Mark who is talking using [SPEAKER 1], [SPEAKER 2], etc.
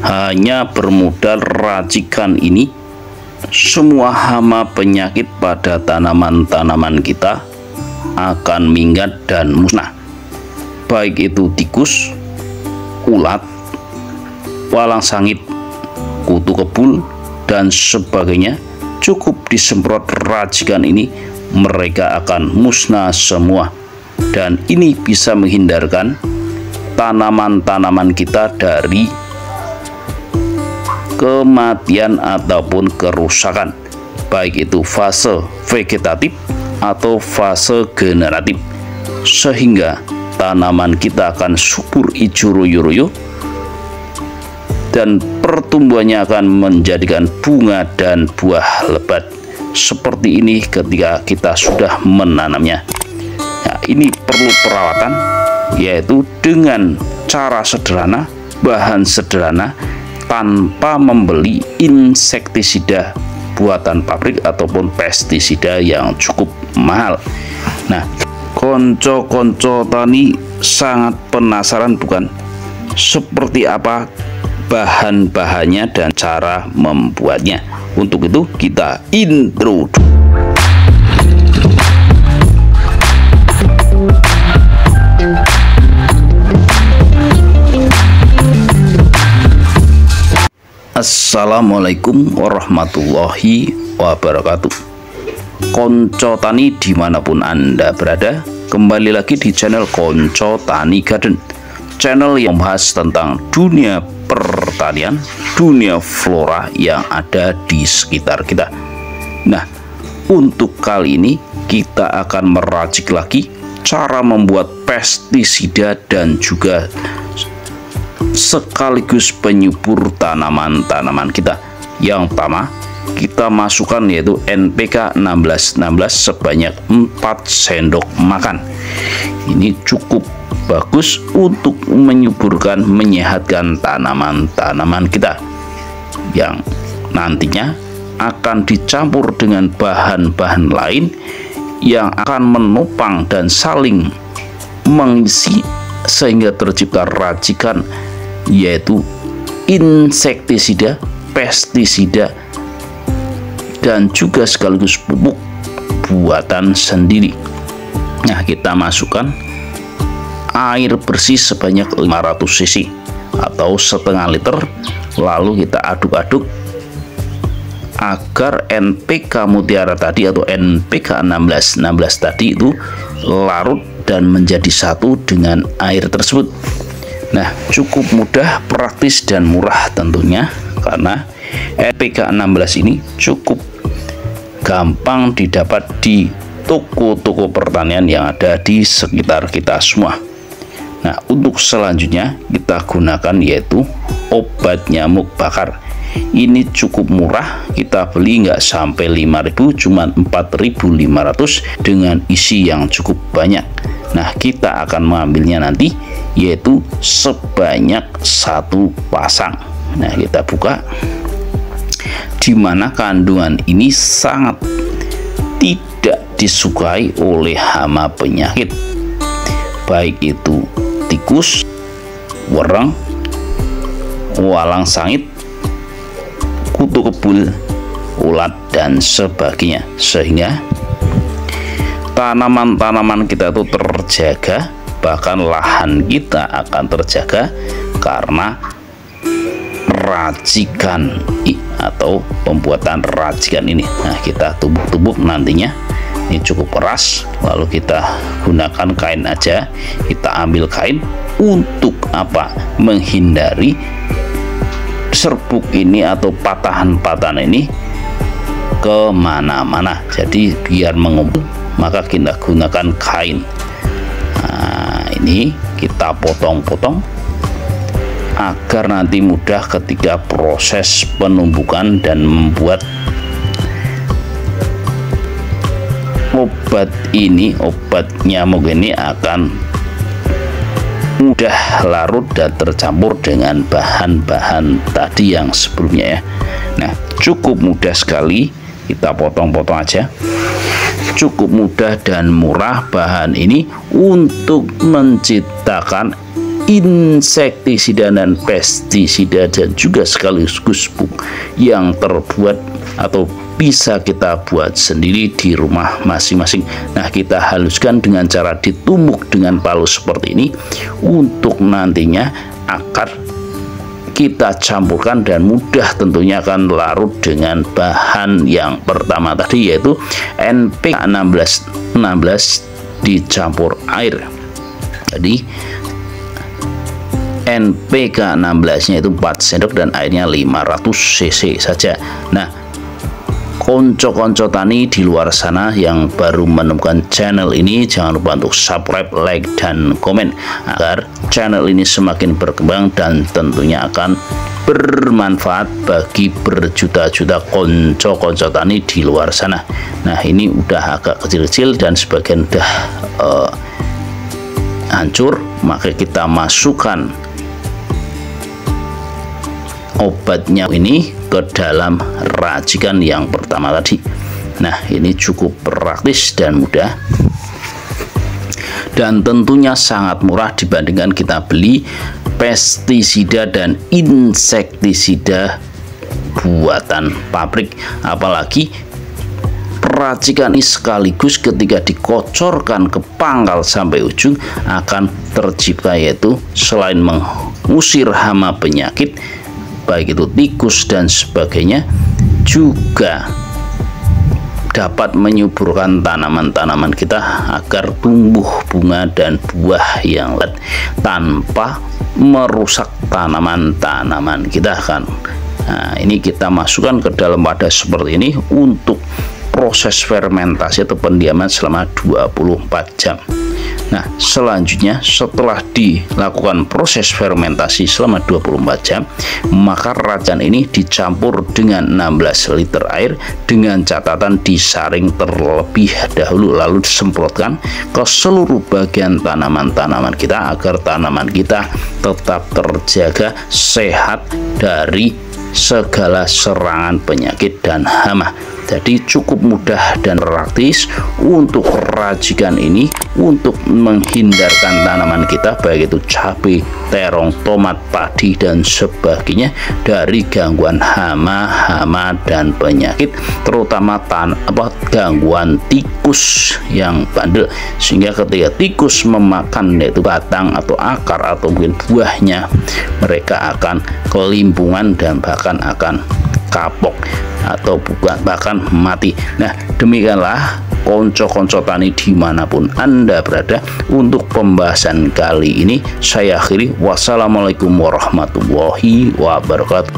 [SPEAKER 1] Hanya bermodal racikan ini, semua hama penyakit pada tanaman-tanaman kita akan minggat dan musnah. Baik itu tikus, ulat, walang sangit, kutu kebul, dan sebagainya. Cukup disemprot racikan ini, mereka akan musnah semua. Dan ini bisa menghindarkan tanaman-tanaman kita dari kematian ataupun kerusakan, baik itu fase vegetatif atau fase generatif, sehingga tanaman kita akan subur hijau royo-royo dan pertumbuhannya akan menjadikan bunga dan buah lebat seperti ini ketika kita sudah menanamnya. Nah, ini perlu perawatan, yaitu dengan cara sederhana, bahan sederhana, tanpa membeli insektisida buatan pabrik ataupun pestisida yang cukup mahal. Nah, konco-konco tani sangat penasaran bukan, seperti apa bahan-bahannya dan cara membuatnya. Untuk itu kita intro. Assalamualaikum warahmatullahi wabarakatuh. Konco tani dimanapun Anda berada, kembali lagi di channel Konco Tani Garden, channel yang membahas tentang dunia pertanian, dunia flora yang ada di sekitar kita. Nah, untuk kali ini kita akan meracik lagi cara membuat pestisida dan juga sekaligus penyubur tanaman-tanaman kita. Yang pertama kita masukkan yaitu NPK 1616 sebanyak 4 sendok makan. Ini cukup bagus untuk menyuburkan, menyehatkan tanaman-tanaman kita, yang nantinya akan dicampur dengan bahan-bahan lain yang akan menopang dan saling mengisi sehingga tercipta racikan, yaitu insektisida, pestisida, dan juga sekaligus pupuk buatan sendiri. Nah, kita masukkan air bersih sebanyak 500 cc atau setengah liter, lalu kita aduk-aduk agar NPK mutiara tadi atau NPK 1616 tadi itu larut dan menjadi satu dengan air tersebut. Nah, cukup mudah, praktis, dan murah tentunya, karena NPK 16 ini cukup gampang didapat di toko-toko pertanian yang ada di sekitar kita semua. Nah, untuk selanjutnya kita gunakan yaitu obat nyamuk bakar. Ini cukup murah, kita beli nggak sampai 5.000, cuman 4.500 dengan isi yang cukup banyak. Nah, kita akan mengambilnya nanti yaitu sebanyak 1 pasang. Nah, kita buka, dimana kandungan ini sangat tidak disukai oleh hama penyakit, baik itu tikus, wereng, walang sangit, kutu kebul, ulat, dan sebagainya, sehingga tanaman-tanaman kita itu terjaga, bahkan lahan kita akan terjaga karena racikan atau pembuatan racikan ini. Nah, kita tumbuk-tumbuk nantinya. Ini cukup keras, lalu kita gunakan kain aja. Kita ambil kain untuk apa? Menghindari serbuk ini atau patahan-patahan ini kemana-mana. Jadi biar mengumpul, maka kita gunakan kain. Nah, ini kita potong-potong agar nanti mudah ketika proses penumbukan dan membuat obat ini, obat nyamuk ini akan mudah larut dan tercampur dengan bahan-bahan tadi yang sebelumnya ya. Nah, cukup mudah sekali, kita potong-potong aja. Cukup mudah dan murah bahan ini untuk menciptakan insektisida dan pestisida dan juga sekaligus pupuk yang terbuat atau bisa kita buat sendiri di rumah masing-masing. Nah, kita haluskan dengan cara ditumbuk dengan palu seperti ini untuk nantinya akar kita campurkan dan mudah tentunya akan larut dengan bahan yang pertama tadi, yaitu NPK 16 dicampur air. Jadi NPK 16 nya itu 4 sendok dan airnya 500 cc saja. Nah, konco-konco tani di luar sana yang baru menemukan channel ini, jangan lupa untuk subscribe, like, dan komen agar channel ini semakin berkembang dan tentunya akan bermanfaat bagi berjuta-juta konco-konco tani di luar sana. Nah, ini udah agak kecil-kecil dan sebagian udah hancur, maka kita masukkan obatnya ini ke dalam racikan yang pertama tadi. Nah, ini cukup praktis dan mudah dan tentunya sangat murah dibandingkan kita beli pestisida dan insektisida buatan pabrik. Apalagi racikan ini sekaligus ketika dikocorkan ke pangkal sampai ujung akan tercipta, yaitu selain mengusir hama penyakit baik itu tikus dan sebagainya, juga dapat menyuburkan tanaman-tanaman kita agar tumbuh bunga dan buah yang lebat tanpa merusak tanaman-tanaman kita kan. Nah, ini kita masukkan ke dalam wadah seperti ini untuk proses fermentasi atau pendiaman selama 24 jam. Nah, selanjutnya setelah dilakukan proses fermentasi selama 24 jam, maka racikan ini dicampur dengan 16 liter air dengan catatan disaring terlebih dahulu, lalu disemprotkan ke seluruh bagian tanaman-tanaman kita agar tanaman kita tetap terjaga sehat dari segala serangan penyakit dan hama. Jadi cukup mudah dan praktis untuk racikan ini untuk menghindarkan tanaman kita baik itu cabai, terong, tomat, padi dan sebagainya dari gangguan hama dan penyakit, terutama gangguan tikus yang bandel, sehingga ketika tikus memakan yaitu batang atau akar atau mungkin buahnya, mereka akan kelimpungan dan bahkan akan kapok atau bahkan mati. Nah, demikianlah konco-konco tani dimanapun Anda berada, untuk pembahasan kali ini saya akhiri. Wassalamualaikum warahmatullahi wabarakatuh.